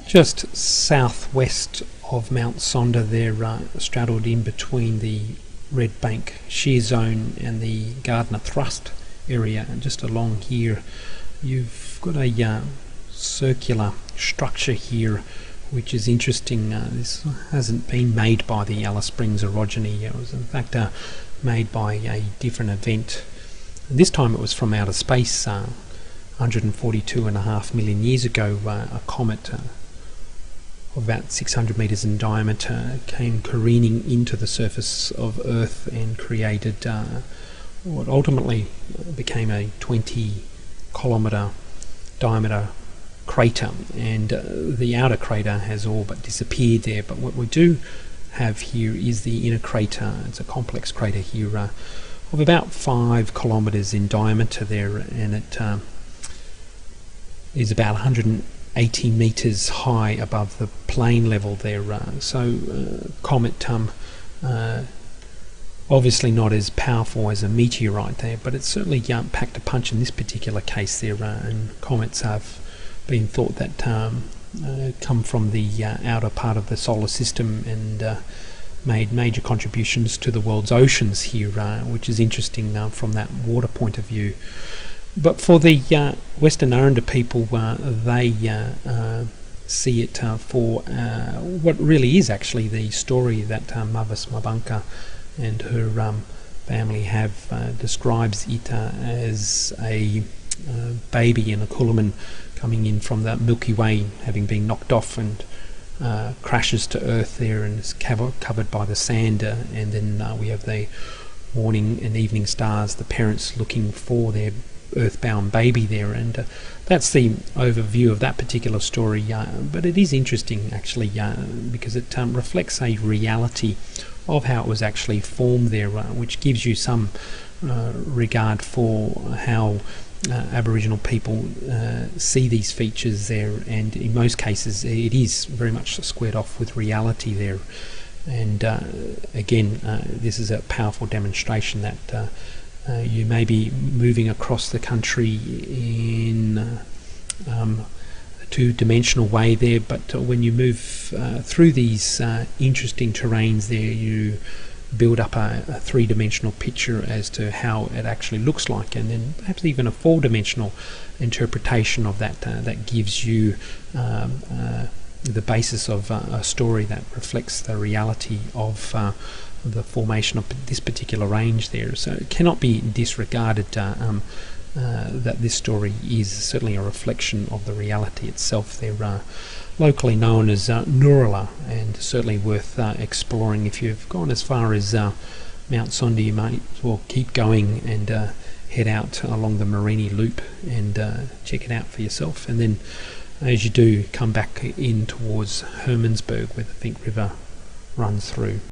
Just southwest of Mount Sonder there, straddled in between the Red Bank shear zone and the Gardner Thrust area, and just along here you've got a circular structure here which is interesting. This hasn't been made by the Alice Springs orogeny. It was in fact made by a different event. This time it was from outer space. 142.5 million years ago, a comet of about 600 meters in diameter came careening into the surface of Earth and created what ultimately became a 20-kilometer diameter crater, and the outer crater has all but disappeared there. But what we do have here is the inner crater. It's a complex crater here of about 5 kilometers in diameter there, and it is about 180 meters high above the plane level there. Comet obviously not as powerful as a meteorite there, but it's certainly packed a punch in this particular case there. And comets have been thought that come from the outer part of the solar system and made major contributions to the world's oceans here, which is interesting from that water point of view. But for the Western Aranda people, they see it for what really is actually the story that Mavis Mabanka and her family have. Describes it as a baby in a Kuluman coming in from the Milky Way, having been knocked off, and crashes to Earth there and is covered by the sand, and then we have the morning and evening stars, the parents looking for their earthbound baby there, and that's the overview of that particular story. But it is interesting actually, because it reflects a reality of how it was actually formed there, which gives you some regard for how Aboriginal people see these features there, and in most cases it is very much squared off with reality there. And again, this is a powerful demonstration that you may be moving across the country in a two-dimensional way there, but when you move through these interesting terrains there, you build up a three-dimensional picture as to how it actually looks like, and then perhaps even a four-dimensional interpretation of that that gives you the basis of a story that reflects the reality of the formation of this particular range there. So it cannot be disregarded that this story is certainly a reflection of the reality itself. They're locally known as Nurula, and certainly worth exploring. If you've gone as far as Mount Sonder, you might as well keep going and head out along the Mereenie Loop and check it out for yourself. And then as you do, come back in towards Hermannsburg, where the Finke River runs through.